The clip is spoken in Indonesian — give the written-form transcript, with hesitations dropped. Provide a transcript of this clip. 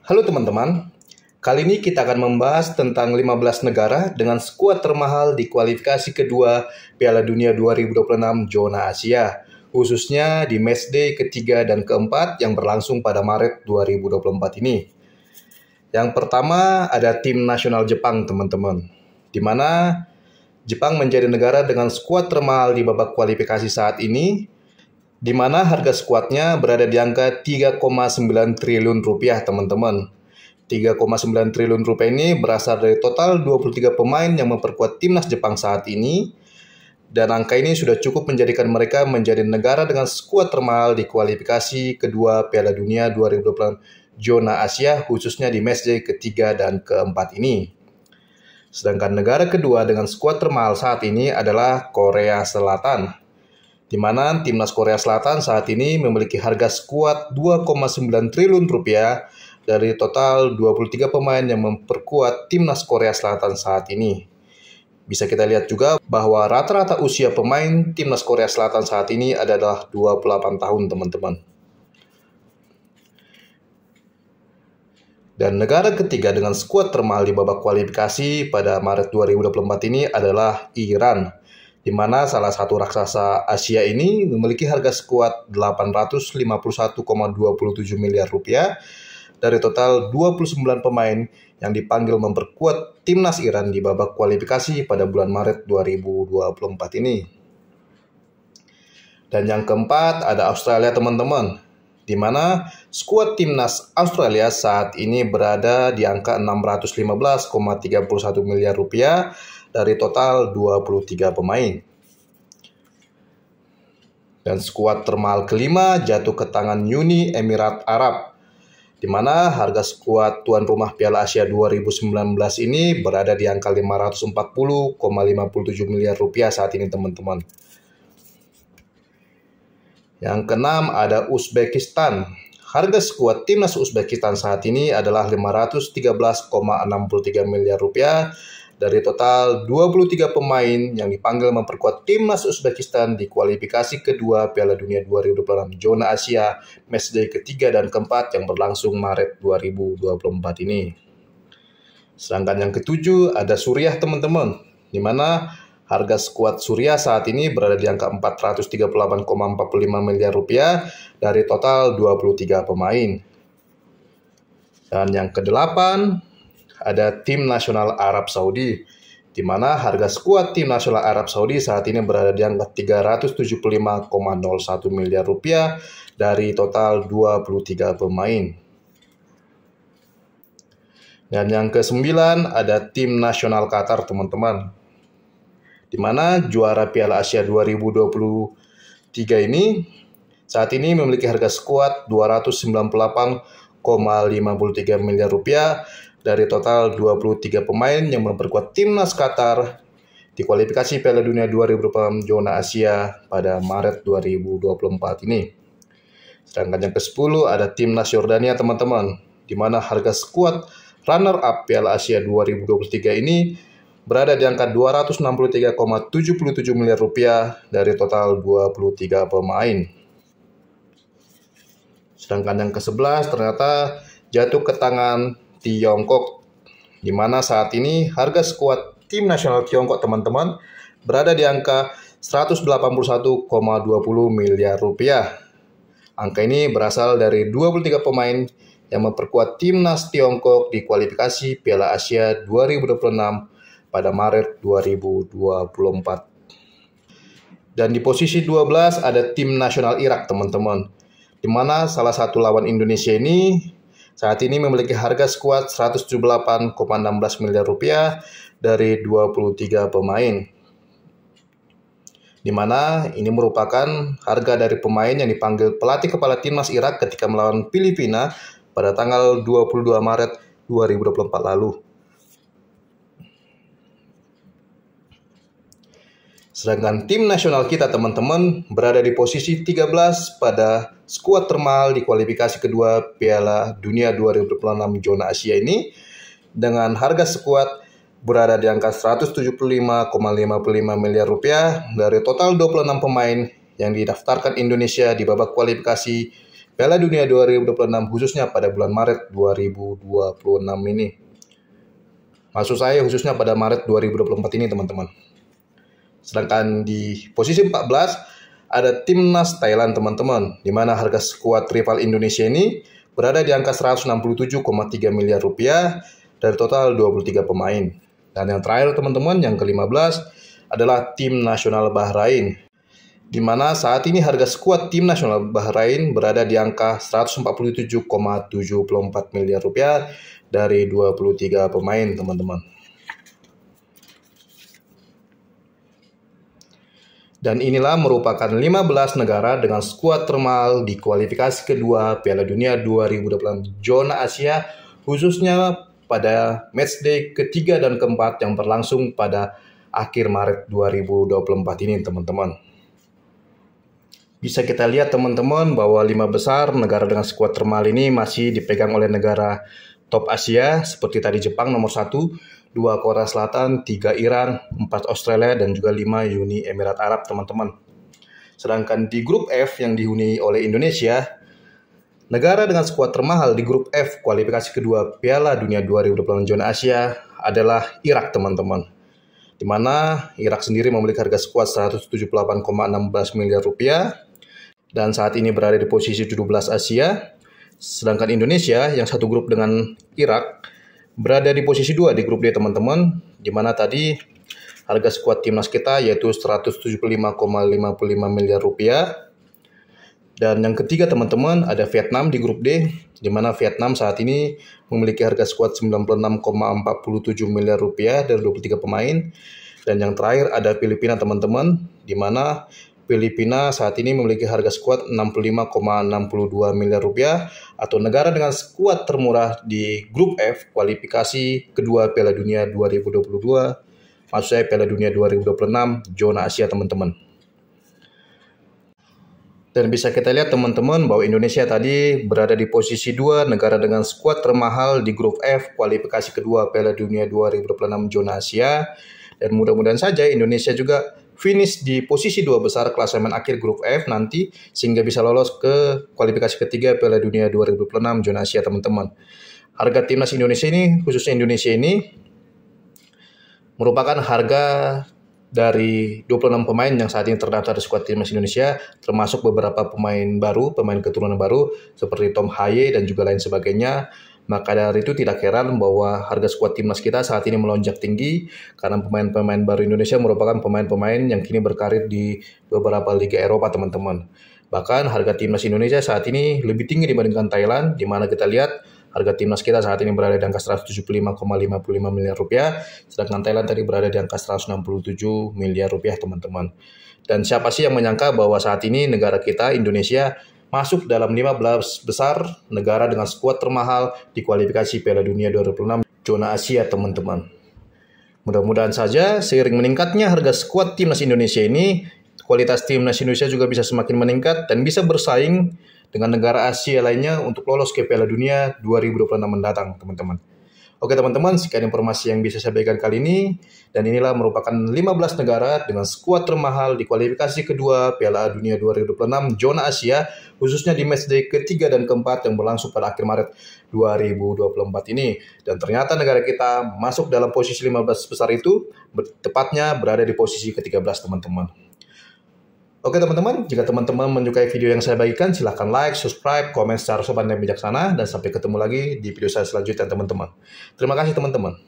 Halo teman-teman, kali ini kita akan membahas tentang 15 negara dengan skuad termahal di kualifikasi kedua Piala Dunia 2026 zona Asia, khususnya di matchday ketiga dan keempat yang berlangsung pada Maret 2024 ini. Yang pertama ada tim nasional Jepang teman-teman, di mana Jepang menjadi negara dengan skuad termahal di babak kualifikasi saat ini, di mana harga skuadnya berada di angka 3,9 triliun rupiah teman-teman. 3,9 triliun rupiah ini berasal dari total 23 pemain yang memperkuat timnas Jepang saat ini, dan angka ini sudah cukup menjadikan mereka menjadi negara dengan skuad termahal di kualifikasi kedua Piala Dunia 2026 zona Asia, khususnya di matchday ketiga dan keempat ini. Sedangkan negara kedua dengan skuad termahal saat ini adalah Korea Selatan, di mana timnas Korea Selatan saat ini memiliki harga skuad 2,9 triliun rupiah dari total 23 pemain yang memperkuat timnas Korea Selatan saat ini. Bisa kita lihat juga bahwa rata-rata usia pemain timnas Korea Selatan saat ini adalah 28 tahun teman-teman. Dan negara ketiga dengan skuad termahal di babak kualifikasi pada Maret 2024 ini adalah Iran, di mana salah satu raksasa Asia ini memiliki harga skuad 851,27 miliar rupiah dari total 29 pemain yang dipanggil memperkuat timnas Iran di babak kualifikasi pada bulan Maret 2024 ini. Dan yang keempat ada Australia teman-teman, di mana skuad timnas Australia saat ini berada di angka 615,31 miliar rupiah dari total 23 pemain. Dan skuad termahal kelima jatuh ke tangan Uni Emirat Arab, di mana harga skuad tuan rumah Piala Asia 2019 ini berada di angka 540,57 miliar rupiah saat ini teman-teman. Yang keenam ada Uzbekistan. Harga skuad timnas Uzbekistan saat ini adalah 513,63 miliar rupiah dari total 23 pemain yang dipanggil memperkuat timnas Uzbekistan di kualifikasi kedua Piala Dunia 2026 zona Asia matchday ketiga dan keempat yang berlangsung Maret 2024 ini. Sedangkan yang ketujuh ada Suriah teman-teman, di mana harga skuad Suriah saat ini berada di angka 438,45 miliar rupiah dari total 23 pemain. Dan yang kedelapan ada tim nasional Arab Saudi, di mana harga skuad tim nasional Arab Saudi saat ini berada di angka 375,01 miliar rupiah dari total 23 pemain. Dan yang kesembilan ada tim nasional Qatar teman-teman, di mana juara Piala Asia 2023 ini saat ini memiliki harga skuad 298,53 miliar rupiah dari total 23 pemain yang memperkuat timnas Qatar di kualifikasi Piala Dunia 2024 zona Asia pada Maret 2024 ini. Sedangkan yang ke-10 ada timnas Yordania teman-teman, di mana harga skuad runner-up Piala Asia 2023 ini berada di angka 263,77 miliar rupiah dari total 23 pemain. Sedangkan yang ke-11 ternyata jatuh ke tangan Tiongkok, di mana saat ini harga skuad tim nasional Tiongkok teman-teman berada di angka 181,20 miliar rupiah. Angka ini berasal dari 23 pemain yang memperkuat timnas Tiongkok di kualifikasi Piala Asia 2026 pada Maret 2024. Dan di posisi 12 ada tim nasional Irak teman-teman, di mana salah satu lawan Indonesia ini saat ini memiliki harga skuad 178,16 miliar rupiah dari 23 pemain. Di mana ini merupakan harga dari pemain yang dipanggil pelatih kepala timnas Irak ketika melawan Filipina pada tanggal 22 Maret 2024 lalu. Sedangkan tim nasional kita teman-teman berada di posisi 13 pada skuad termahal di kualifikasi kedua Piala Dunia 2026 zona Asia ini, dengan harga skuad berada di angka 175,55 miliar rupiah dari total 26 pemain yang didaftarkan Indonesia di babak kualifikasi Piala Dunia 2026 khususnya pada bulan Maret 2026 ini. Maksud saya khususnya pada Maret 2024 ini teman-teman. Sedangkan di posisi 14 ada Timnas Thailand teman-teman, di mana harga skuad rival Indonesia ini berada di angka 167,3 miliar rupiah dari total 23 pemain. Dan yang terakhir teman-teman, yang ke-15 adalah Tim Nasional Bahrain, di mana saat ini harga skuad Tim Nasional Bahrain berada di angka 147,74 miliar rupiah dari 23 pemain teman-teman. Dan inilah merupakan 15 negara dengan skuad termahal di kualifikasi kedua Piala Dunia 2026 zona Asia, khususnya pada matchday ketiga dan keempat yang berlangsung pada akhir Maret 2024 ini teman-teman. Bisa kita lihat teman-teman bahwa 5 besar negara dengan skuad termahal ini masih dipegang oleh negara top Asia seperti tadi Jepang nomor 1, 2 Korea Selatan, 3 Iran, 4 Australia, dan juga 5 Uni Emirat Arab teman-teman. Sedangkan di grup F yang dihuni oleh Indonesia, negara dengan skuad termahal di grup F kualifikasi kedua Piala Dunia 2026 zona Asia adalah Irak teman-teman. Di mana Irak sendiri memiliki harga skuad 178,16 miliar rupiah dan saat ini berada di posisi 17 Asia. Sedangkan Indonesia yang satu grup dengan Irak berada di posisi 2 di grup D teman-teman, di mana tadi harga skuad timnas kita yaitu 175,55 miliar rupiah. Dan yang ketiga teman-teman ada Vietnam di grup D, di mana Vietnam saat ini memiliki harga skuad 96,47 miliar rupiah dari 23 pemain. Dan yang terakhir ada Filipina teman-teman, di mana Filipina saat ini memiliki harga skuad 65,62 miliar rupiah atau negara dengan skuad termurah di grup F kualifikasi kedua Piala Dunia 2022, maksud saya Piala Dunia 2026 zona Asia teman-teman. Dan bisa kita lihat teman-teman bahwa Indonesia tadi berada di posisi 2 negara dengan skuad termahal di grup F kualifikasi kedua Piala Dunia 2026 zona Asia. Dan mudah-mudahan saja Indonesia juga finish di posisi 2 besar klasemen akhir grup F nanti sehingga bisa lolos ke kualifikasi ketiga Piala Dunia 2026 zona Asia teman-teman. Harga timnas Indonesia ini, khususnya Indonesia ini, merupakan harga dari 26 pemain yang saat ini terdaftar di skuad timnas Indonesia, termasuk beberapa pemain baru, pemain keturunan baru seperti Tom Haye dan juga lain sebagainya. Maka dari itu tidak heran bahwa harga skuad timnas kita saat ini melonjak tinggi karena pemain-pemain baru Indonesia merupakan pemain-pemain yang kini berkarir di beberapa liga Eropa teman-teman. Bahkan harga timnas Indonesia saat ini lebih tinggi dibandingkan Thailand, di mana kita lihat harga timnas kita saat ini berada di angka 175,55 miliar rupiah, sedangkan Thailand tadi berada di angka 167 miliar rupiah teman-teman. Dan siapa sih yang menyangka bahwa saat ini negara kita, Indonesia, masuk dalam 15 besar negara dengan skuad termahal di kualifikasi Piala Dunia 2026 zona Asia teman-teman. Mudah-mudahan saja seiring meningkatnya harga skuad timnas Indonesia ini, kualitas timnas Indonesia juga bisa semakin meningkat dan bisa bersaing dengan negara Asia lainnya untuk lolos ke Piala Dunia 2026 mendatang, teman-teman. Oke teman-teman, sekian informasi yang bisa saya berikan kali ini. Dan inilah merupakan 15 negara dengan skuad termahal di kualifikasi kedua Piala Dunia 2026 zona Asia, khususnya di matchday ketiga dan keempat yang berlangsung pada akhir Maret 2024 ini. Dan ternyata negara kita masuk dalam posisi 15 besar itu, tepatnya berada di posisi ke-13 teman-teman. Oke teman-teman, jika teman-teman menyukai video yang saya bagikan, silahkan like, subscribe, komen secara sopan dan bijaksana, dan sampai ketemu lagi di video saya selanjutnya teman-teman. Terima kasih teman-teman.